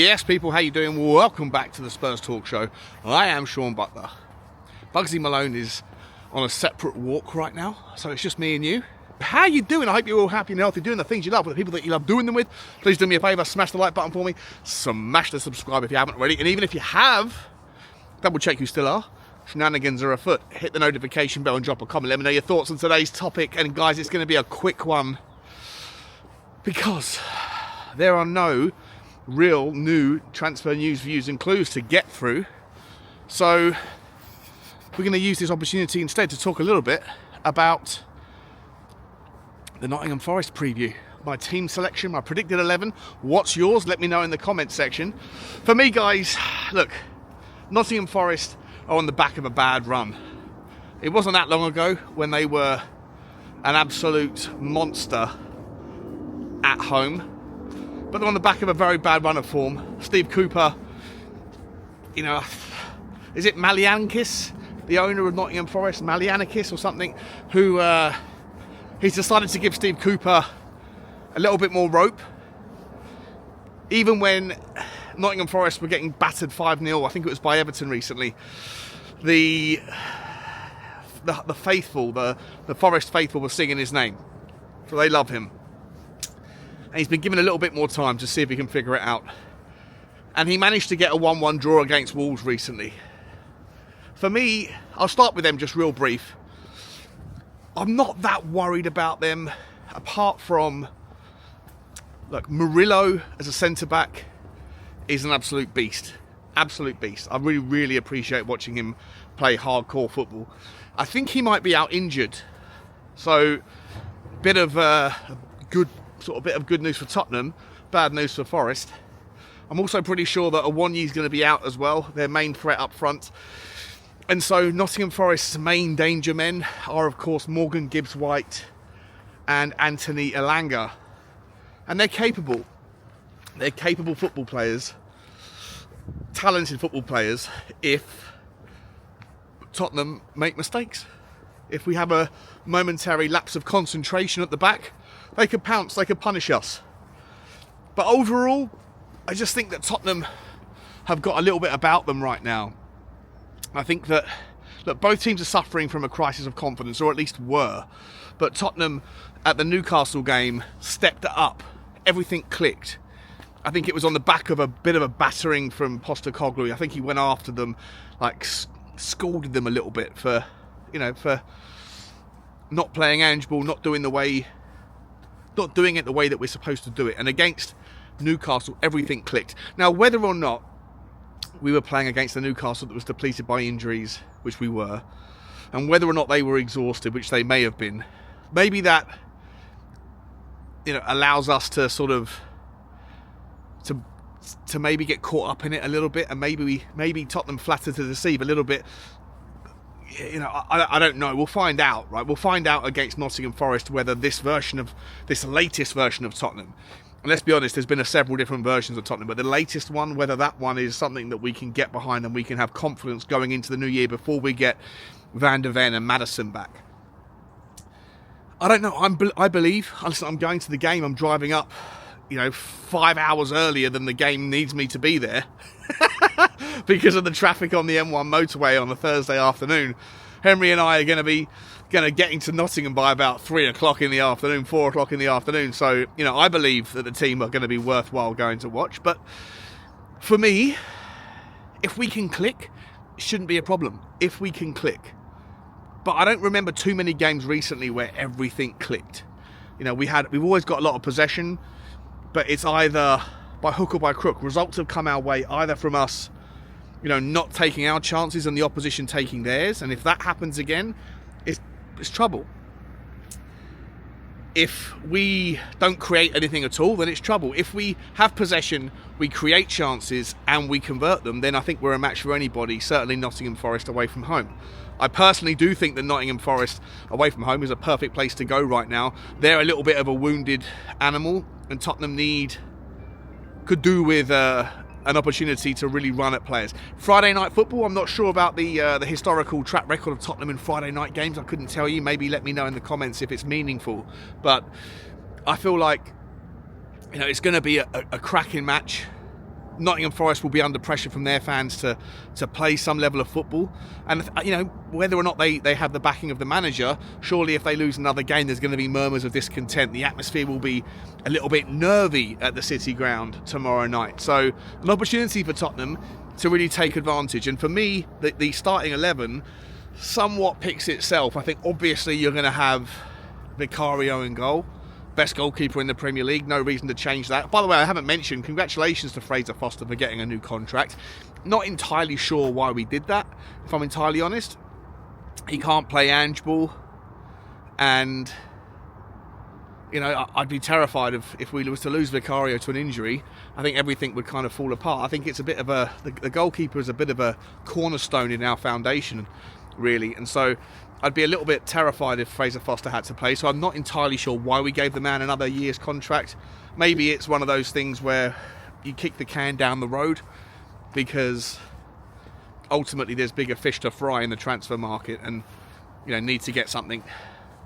Yes, people, how you doing? Welcome back to the Spurs Talk Show. I am Sean Butler. Bugsy Malone is on a separate walk right now, so it's just me and you. How you doing? I hope you're all happy and healthy, doing the things you love with the people that you love doing them with. Please do me a favour, smash the like button for me, smash the subscribe if you haven't already, and even if you have, double check you still are. Shenanigans are afoot. Hit the notification bell and drop a comment. Let me know your thoughts on today's topic. And guys, it's going to be a quick one because there are no real new transfer news, views and clues to get through. So we're going to use this opportunity instead to talk a little bit about the Nottingham Forest preview. My team selection, my predicted 11. What's yours? Let me know in the comments section. For me, guys, look, Nottingham Forest are on the back of a bad run. It wasn't that long ago when they were an absolute monster at home. But they're on the back of a very bad run of form. Steve Cooper, you know, is it Maliankis, the owner of Nottingham Forest, Malianikis or something, who he's decided to give Steve Cooper a little bit more rope. Even when Nottingham Forest were getting battered 5-0, I think it was by Everton recently, the faithful, the Forest faithful were singing his name. So they love him. And he's been given a little bit more time to see if he can figure it out. And he managed to get a 1-1 draw against Wolves recently. For me, I'll start with them just real brief. I'm not that worried about them, apart from, look, Murillo as a centre-back is an absolute beast. Absolute beast. I really, really appreciate watching him play hardcore football. I think he might be out injured. So, bit of good news for Tottenham, bad news for Forest. I'm also pretty sure that Awoniyi's going to be out as well, their main threat up front. And so Nottingham Forest's main danger men are, of course, Morgan Gibbs-White and Anthony Elanga. And they're capable. They're capable football players, talented football players, if Tottenham make mistakes. If we have a momentary lapse of concentration at the back, they could pounce, they could punish us. But overall, I just think that Tottenham have got a little bit about them right now. I think that, look, both teams are suffering from a crisis of confidence, or at least were. But Tottenham, at the Newcastle game, stepped it up. Everything clicked. I think it was on the back of a bit of a battering from Postecoglou. I think he went after them, like scolded them a little bit for not playing Ange ball, not doing it the way that we're supposed to do it. And against Newcastle, everything clicked. Now, whether or not we were playing against a Newcastle that was depleted by injuries, which we were, and whether or not they were exhausted, which they may have been, maybe that, allows us to sort of to maybe get caught up in it a little bit, and maybe Tottenham flatter to deceive a little bit. I don't know. We'll find out, right? We'll find out against Nottingham Forest whether this latest version of Tottenham, and let's be honest, there's been several different versions of Tottenham, but the latest one, whether that one is something that we can get behind and we can have confidence going into the new year before we get Van der Ven and Maddison back. I don't know. I believe. Listen, I'm going to the game. I'm driving up, 5 hours earlier than the game needs me to be there. Because of the traffic on the M1 motorway on a Thursday afternoon. Henry and I are going to be getting to Nottingham by about 3 o'clock in the afternoon, 4 o'clock in the afternoon. So, I believe that the team are going to be worthwhile going to watch. But for me, if we can click, it shouldn't be a problem. If we can click. But I don't remember too many games recently where everything clicked. We've always got a lot of possession, but it's either by hook or by crook. Results have come our way either from us, not taking our chances and the opposition taking theirs. And if that happens again, it's trouble. If we don't create anything at all, then it's trouble. If we have possession, we create chances and we convert them, then I think we're a match for anybody, certainly Nottingham Forest away from home. I personally do think that Nottingham Forest away from home is a perfect place to go right now. They're a little bit of a wounded animal, and Tottenham could do with an opportunity to really run at players. Friday night football, I'm not sure about the historical track record of Tottenham in Friday night games. I couldn't tell you. Maybe let me know in the comments if it's meaningful. But I feel like it's going to be a cracking match. Nottingham Forest will be under pressure from their fans to play some level of football. And, you know, whether or not they have the backing of the manager, surely if they lose another game, there's going to be murmurs of discontent. The atmosphere will be a little bit nervy at the City Ground tomorrow night. So an opportunity for Tottenham to really take advantage. And for me, the starting 11 somewhat picks itself. I think obviously you're going to have Vicario in goal. Best goalkeeper in the Premier League, no reason to change that. By the way, I haven't mentioned, congratulations to Fraser Foster for getting a new contract. Not entirely sure why we did that, if I'm entirely honest. He can't play Ange ball, and, you know, I'd be terrified if we was to lose Vicario to an injury. I think everything would kind of fall apart. I think it's a bit of the goalkeeper is a bit of a cornerstone in our foundation, really, and so I'd be a little bit terrified if Fraser Foster had to play, so I'm not entirely sure why we gave the man another year's contract. Maybe it's one of those things where you kick the can down the road because ultimately there's bigger fish to fry in the transfer market and, you know, need to get something.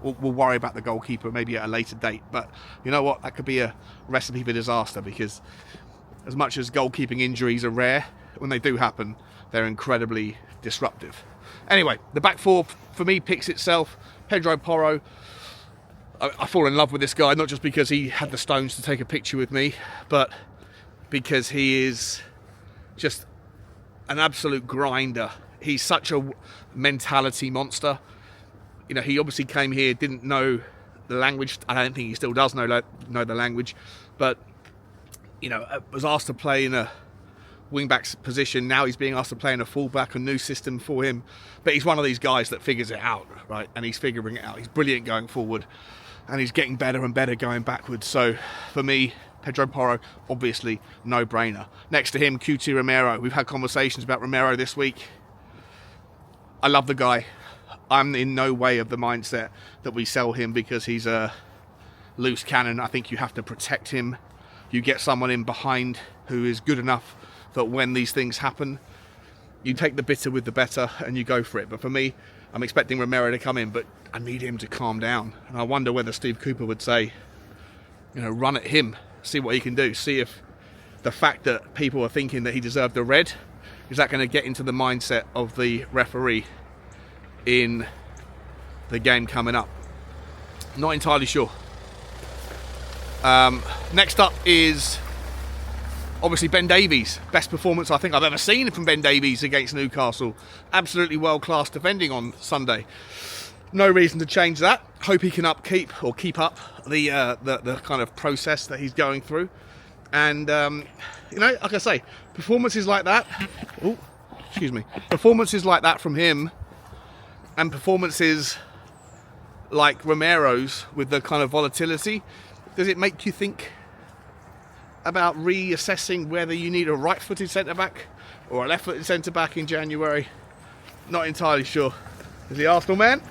We'll worry about the goalkeeper maybe at a later date, but you know what? That could be a recipe for disaster because as much as goalkeeping injuries are rare, when they do happen, they're incredibly disruptive. Anyway, the back four for me picks itself. Pedro Porro, I fall in love with this guy, not just because he had the stones to take a picture with me, but because he is just an absolute grinder. He's such a mentality monster. You know, he obviously came here, didn't know the language. I don't think he still does know the language, but, you know, was asked to play in a wing-back's position. Now he's being asked to play in a full-back, a new system for him. But he's one of these guys that figures it out, right? And he's figuring it out. He's brilliant going forward, and he's getting better and better going backwards. So for me, Pedro Porro, obviously no-brainer. Next to him, QT Romero. We've had conversations about Romero this week. I love the guy. I'm in no way of the mindset that we sell him because he's a loose cannon. I think you have to protect him. You get someone in behind who is good enough that when these things happen, you take the bitter with the better and you go for it. But for me, I'm expecting Romero to come in, but I need him to calm down. And I wonder whether Steve Cooper would say, you know, run at him, see what he can do, see if the fact that people are thinking that he deserved a red, is that going to get into the mindset of the referee in the game coming up? Not entirely sure. Next up is obviously Ben Davies. Best performance I think I've ever seen from Ben Davies against Newcastle. Absolutely world-class defending on Sunday. No reason to change that. Hope he can keep up the kind of process that he's going through. And you know, like I say, performances like that. Performances like that from him, and performances like Romero's with the kind of volatility. Does it make you think about reassessing whether you need a right-footed centre-back or a left-footed centre-back in January? Not entirely sure. Is the Arsenal man?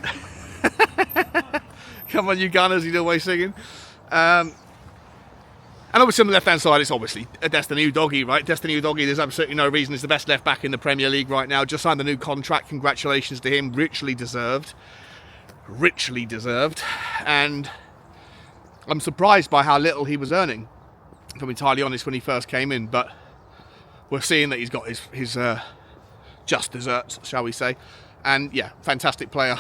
Come on, you Gunners, he's always singing. And obviously on the left-hand side, it's obviously a Destiny Udogie, right? Destiny Udogie, there's absolutely no reason. He's the best left-back in the Premier League right now. Just signed the new contract. Congratulations to him. Richly deserved. And I'm surprised by how little he was earning, if I'm entirely honest, when he first came in. But we're seeing that he's got his just desserts, shall we say. And yeah, fantastic player.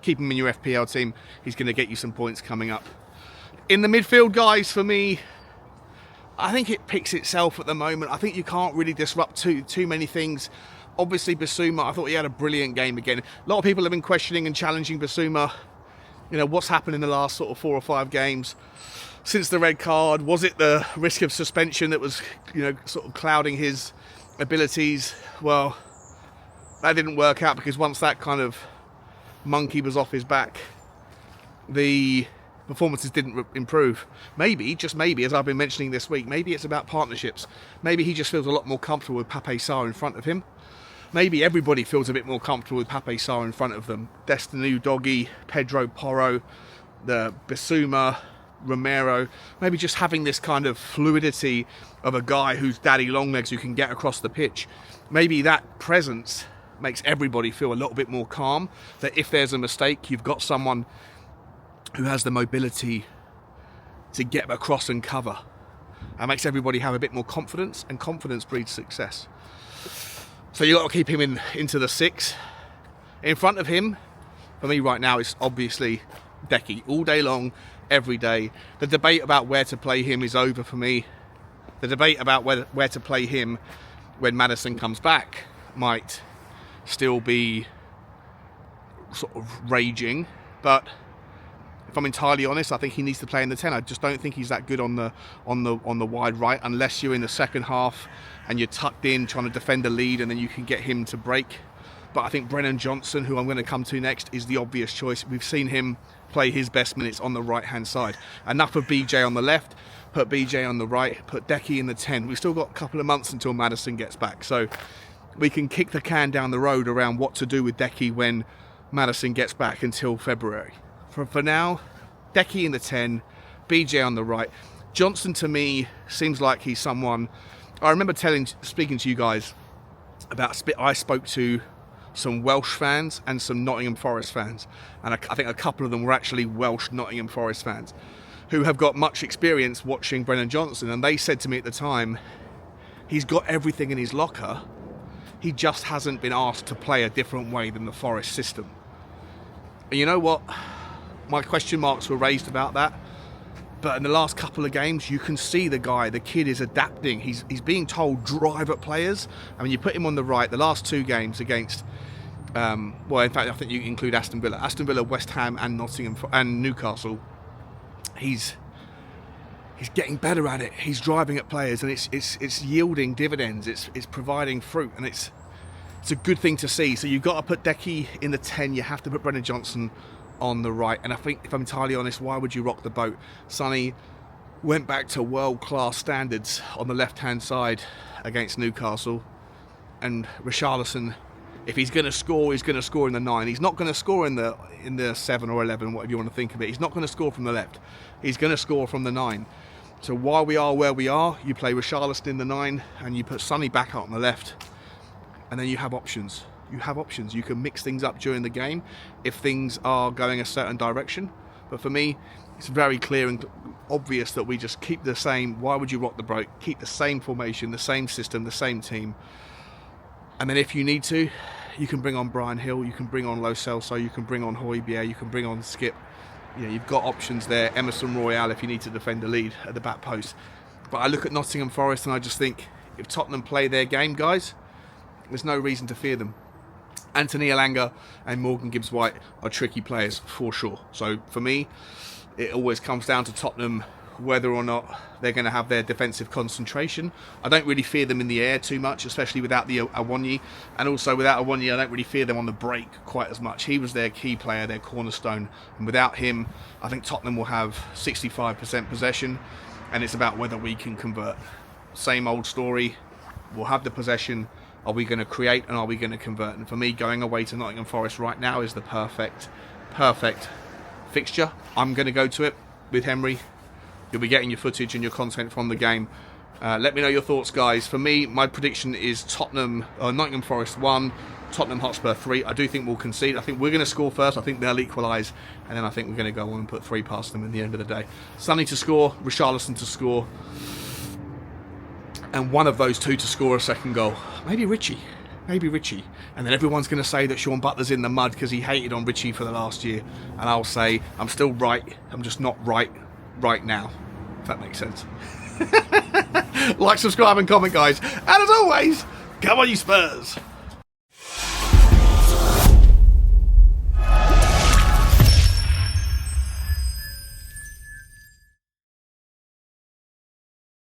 Keep him in your FPL team. He's going to get you some points coming up. In the midfield, guys, for me, I think it picks itself at the moment. I think you can't really disrupt too many things. Obviously, Bissouma, I thought he had a brilliant game again. A lot of people have been questioning and challenging Bissouma. You know, what's happened in the last sort of 4 or 5 games since the red card? Was it the risk of suspension that was, you know, sort of clouding his abilities? Well, that didn't work out, because once that kind of monkey was off his back, the performances didn't improve. Maybe, just maybe, as I've been mentioning this week, maybe it's about partnerships. Maybe he just feels a lot more comfortable with Pape Sarr in front of him. Maybe everybody feels a bit more comfortable with Pape Sarr in front of them. Destiny Udogie, Pedro Porro, the Bissouma, Romero. Maybe just having this kind of fluidity of a guy who's daddy long legs who can get across the pitch. Maybe that presence makes everybody feel a little bit more calm, that if there's a mistake, you've got someone who has the mobility to get across and cover. and makes everybody have a bit more confidence, and confidence breeds success. So you got to keep him into the 6. In front of him, for me right now, is obviously Decky. All day long, every day. The debate about where to play him is over for me. The debate about where to play him when Maddison comes back might still be sort of raging, but if I'm entirely honest, I think he needs to play in the 10. I just don't think he's that good on the wide right, unless you're in the second half and you're tucked in trying to defend the lead, and then you can get him to break. But I think Brennan Johnson, who I'm going to come to next, is the obvious choice. We've seen him play his best minutes on the right hand side. Enough of BJ on the left, put BJ on the right, put Decky in the 10. We've still got a couple of months until Maddison gets back, so we can kick the can down the road around what to do with Decky when Maddison gets back until February. For now, Decky in the 10, BJ on the right. Johnson, to me, seems like he's someone... I remember speaking to you guys about... I spoke to some Welsh fans and some Nottingham Forest fans, and I think a couple of them were actually Welsh Nottingham Forest fans who have got much experience watching Brennan Johnson, and they said to me at the time, he's got everything in his locker, he just hasn't been asked to play a different way than the Forest system. And you know what? My question marks were raised about that, but in the last couple of games, you can see the kid is adapting. He's being told drive at players. I mean, you put him on the right. The last 2 games against, well, in fact, I think you include Aston Villa, West Ham, and Nottingham and Newcastle. He's getting better at it. He's driving at players, and it's yielding dividends. It's providing fruit, and it's a good thing to see. So you've got to put Decky in the 10. You have to put Brennan Johnson on the right, and I think, if I'm entirely honest, why would you rock the boat? Sonny went back to world-class standards on the left-hand side against Newcastle, and Richarlison, if he's going to score, he's going to score in the 9. He's not going to score in the 7 or 11, whatever you want to think of it. He's not going to score from the left. He's going to score from the 9. So while we are where we are, you play Richarlison in the 9, and you put Sonny back out on the left, and then you have options. You can mix things up during the game if things are going a certain direction. But for me, it's very clear and obvious that we just keep the same. Why would you rock the boat? Keep the same formation, the same system, the same team. And then if you need to, you can bring on Brian Hill, you can bring on Lo Celso, you can bring on Højbjerg, you can bring on Skip. You know, you've got options there. Emerson Royale if you need to defend the lead at the back post. But I look at Nottingham Forest and I just think, if Tottenham play their game, guys, there's no reason to fear them. Anthony Elanga and Morgan Gibbs-White are tricky players for sure. So for me, it always comes down to Tottenham, whether or not they're going to have their defensive concentration. I don't really fear them in the air too much, especially without the Awoniyi. And also without Awoniyi, I don't really fear them on the break quite as much. He was their key player, their cornerstone. And without him, I think Tottenham will have 65% possession. And it's about whether we can convert. Same old story. We'll have the possession. Are we going to create, and are we going to convert? And for me, going away to Nottingham Forest right now is the perfect fixture. I'm going to go to it with Henry. You'll be getting your footage and your content from the game. Let me know your thoughts, guys. For me, my prediction is Nottingham Forest 1, Tottenham Hotspur 3. I do think we'll concede. I think we're going to score first. I think they'll equalise, and then I think we're going to go on and put 3 past them in the end of the day. Sonny to score, Richarlison to score, and one of those 2 to score a second goal. Maybe Richie. And then everyone's going to say that Sean Butler's in the mud because he hated on Richie for the last year. And I'll say, I'm still right. I'm just not right now. If that makes sense. Like, subscribe and comment, guys. And as always, come on you Spurs.